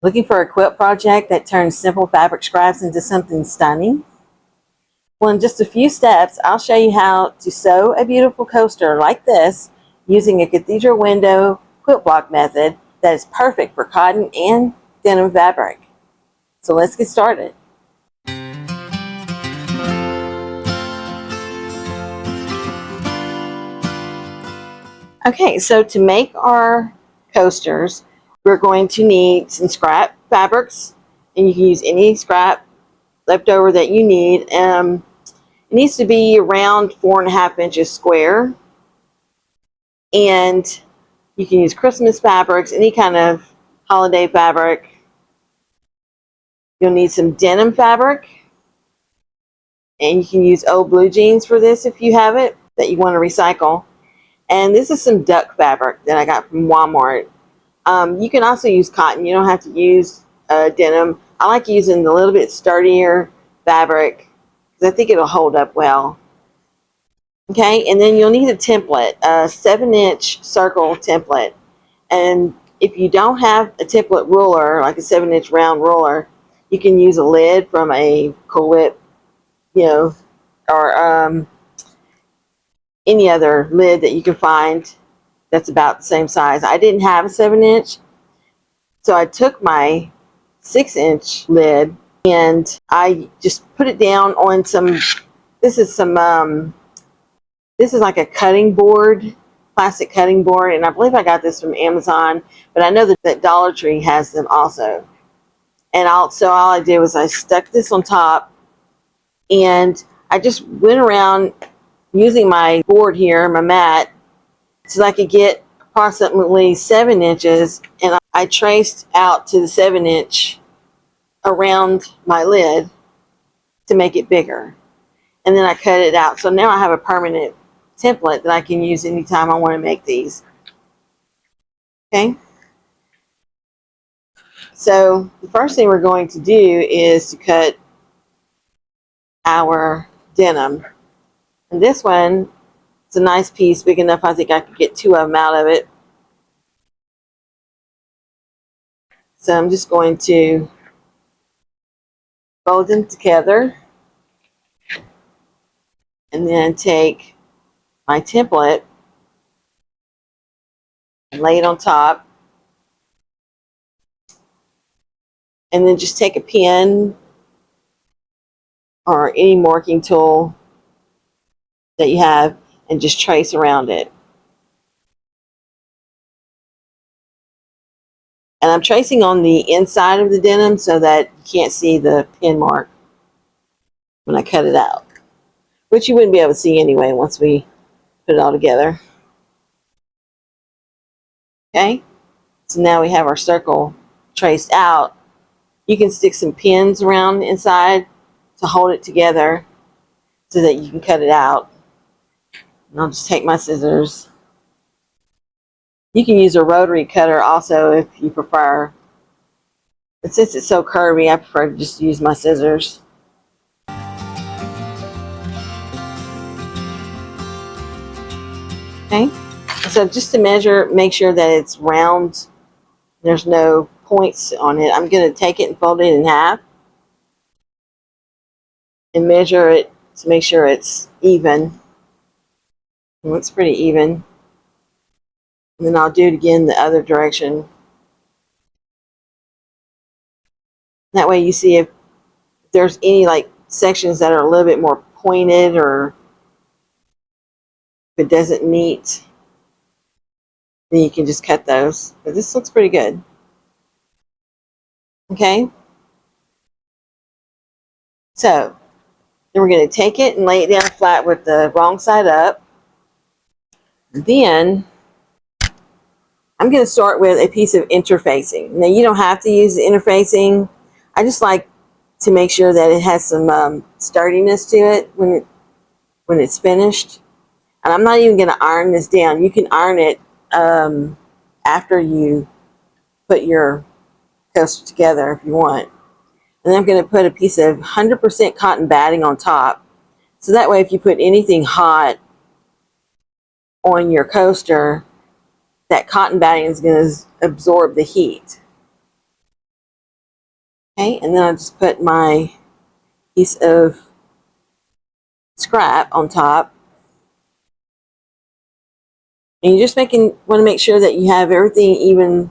Looking for a quilt project that turns simple fabric scraps into something stunning? Well, in just a few steps, I'll show you how to sew a beautiful coaster like this using a cathedral window quilt block method that is perfect for cotton and denim fabric. So let's get started. Okay, so to make our coasters, we're going to need some scrap fabrics, and you can use any scrap leftover that you need. It needs to be around 4.5 inches square, and you can use Christmas fabrics, any kind of holiday fabric. You'll need some denim fabric, and you can use old blue jeans for this if you have it that you want to recycle. And this is some duck fabric that I got from Walmart. You can also use cotton. You don't have to use denim. I like using a little bit sturdier fabric because I think it'll hold up well. Okay, and then you'll need a template, a 7-inch circle template. And if you don't have a template ruler, like a 7-inch round ruler, you can use a lid from a Cool Whip, or any other lid that you can find that's about the same size. I didn't have a 7-inch, so I took my 6-inch lid and I just put it down on some, this is like a cutting board, plastic cutting board, and I believe I got this from Amazon, but I know that Dollar Tree has them also. And so all I did was I stuck this on top, and I just went around using my board here, my mat, so I could get approximately 7 inches, and I traced out to the 7-inch around my lid to make it bigger. And then I cut it out. So now I have a permanent template that I can use anytime I want to make these. Okay? So the first thing we're going to do is to cut our denim. And this one, it's a nice piece, big enough I think I could get 2 of them out of it. So I'm just going to fold them together and then take my template and lay it on top, and then just take a pen or any marking tool that you have and just trace around it. And I'm tracing on the inside of the denim so that you can't see the pen mark when I cut it out, which you wouldn't be able to see anyway once we put it all together. Okay, so now we have our circle traced out. You can stick some pins around the inside to hold it together so that you can cut it out. And I'll just take my scissors. You can use a rotary cutter also if you prefer. But since it's so curvy, I prefer to just use my scissors. Okay, so just to measure, make sure that it's round, there's no points on it, I'm going to take it and fold it in half and measure it to make sure it's even. It looks pretty even. And then I'll do it again the other direction. That way you see if there's any like sections that are a little bit more pointed or if it doesn't meet, then you can just cut those. But this looks pretty good. Okay. So then we're going to take it and lay it down flat with the wrong side up. Then I'm going to start with a piece of interfacing. Now you don't have to use the interfacing. I just like to make sure that it has some sturdiness to it when it's finished. And I'm not even going to iron this down. You can iron it after you put your coaster together if you want. And then I'm going to put a piece of 100% cotton batting on top. So that way if you put anything hot on your coaster, that cotton batting is going to absorb the heat. Okay, and then I just put my piece of scrap on top. And you're just want to make sure that you have everything even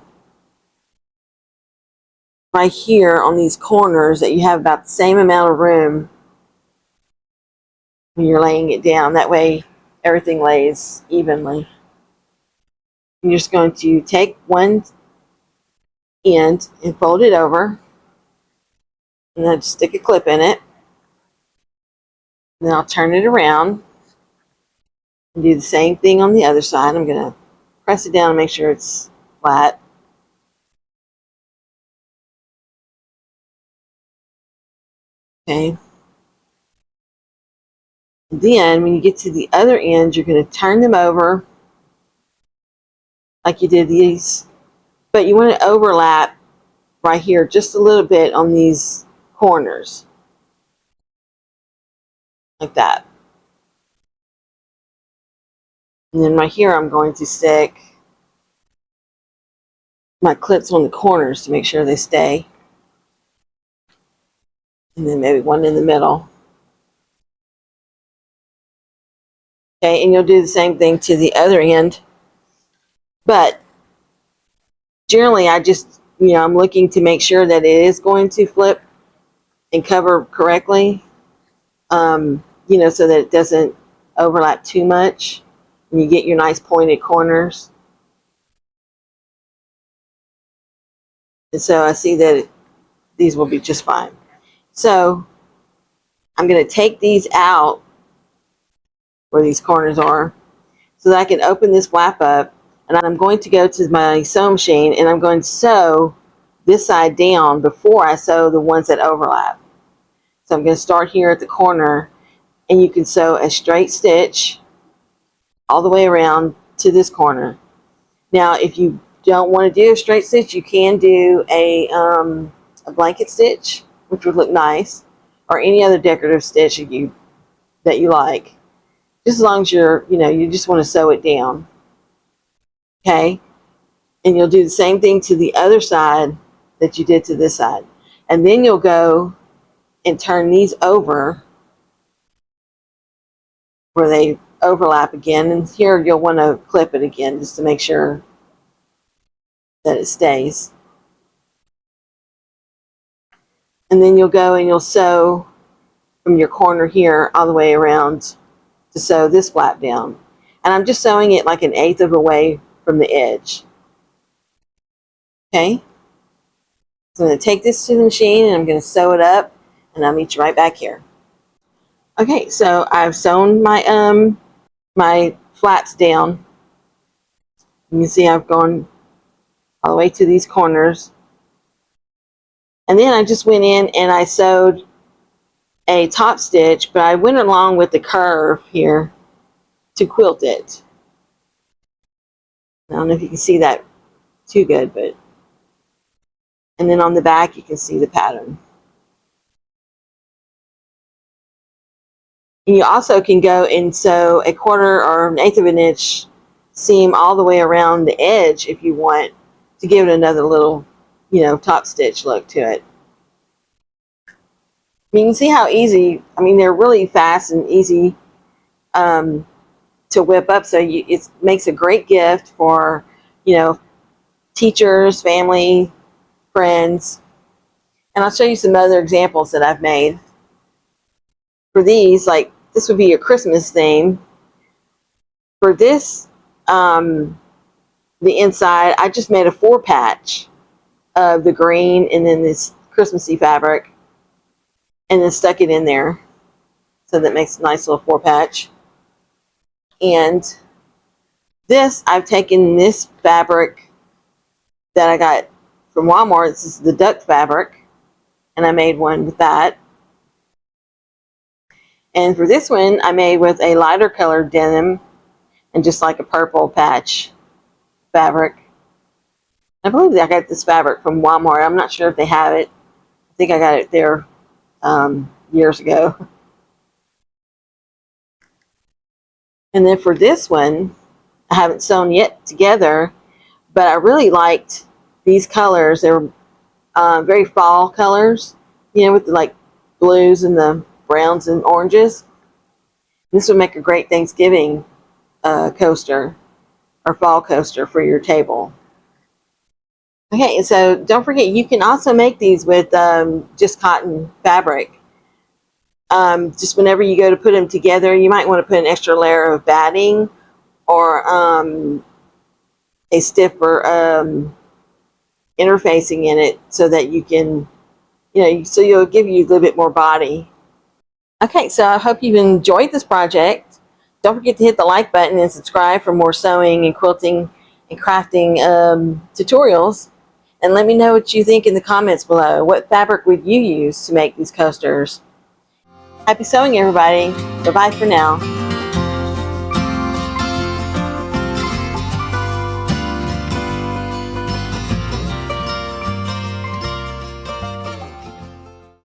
right here on these corners, that you have about the same amount of room when you're laying it down. That way everything lays evenly. And you're just going to take one end and fold it over, and then just stick a clip in it. And then I'll turn it around and do the same thing on the other side. I'm going to press it down and make sure it's flat. Okay. And then when you get to the other end, you're going to turn them over like you did these, but you want to overlap right here just a little bit on these corners, like that. And then right here I'm going to stick my clips on the corners to make sure they stay. And then maybe one in the middle. Okay, and you'll do the same thing to the other end. But generally I just, I'm looking to make sure that it is going to flip and cover correctly, so that it doesn't overlap too much and you get your nice pointed corners. And so I see that these will be just fine. So I'm going to take these out where these corners are so that I can open this flap up, and I'm going to go to my sewing machine and I'm going to sew this side down before I sew the ones that overlap. So I'm going to start here at the corner, and you can sew a straight stitch all the way around to this corner. Now if you don't want to do a straight stitch, you can do a blanket stitch, which would look nice, or any other decorative stitch that you like, just as long as you just want to sew it down. Okay, and you'll do the same thing to the other side that you did to this side, and then you'll go and turn these over where they overlap again, and here you'll want to clip it again just to make sure that it stays. And then you'll go and you'll sew from your corner here all the way around to sew this flap down. And I'm just sewing it like 1/8 of a way from the edge. Okay, so I'm going to take this to the machine and I'm going to sew it up, and I'll meet you right back here. Okay, so I've sewn my flaps down. You can see I've gone all the way to these corners, and then I just went in and I sewed a top stitch, but I went along with the curve here to quilt it. I don't know if you can see that too good, but and then on the back you can see the pattern. And you also can go and sew a 1/4 or 1/8 of an inch seam all the way around the edge if you want to give it another little, top stitch look to it. You can see how easy, they're really fast and easy to whip up, so it makes a great gift for, teachers, family, friends. And I'll show you some other examples that I've made. For these, like this would be a Christmas theme. For this, the inside, I just made a 4-patch of the green and then this Christmassy fabric, and then stuck it in there. So that makes a nice little 4-patch. And this, I've taken this fabric that I got from Walmart. This is the duck fabric, and I made one with that. And for this one, I made with a lighter colored denim and just like a purple patch fabric. I believe I got this fabric from Walmart. I'm not sure if they have it. I think I got it there years ago. And then for this one, I haven't sewn yet together, but I really liked these colors. They were very fall colors, you know, with the like blues and the browns and oranges. This would make a great Thanksgiving coaster or fall coaster for your table. Okay, and so don't forget, you can also make these with just cotton fabric. Just whenever you go to put them together, you might want to put an extra layer of batting or a stiffer interfacing in it so that you can, you know, so you'll give you a little bit more body. Okay, so I hope you've enjoyed this project. Don't forget to hit the like button and subscribe for more sewing and quilting and crafting tutorials. And let me know what you think in the comments below. What fabric would you use to make these coasters? Happy sewing, everybody. Bye-bye for now.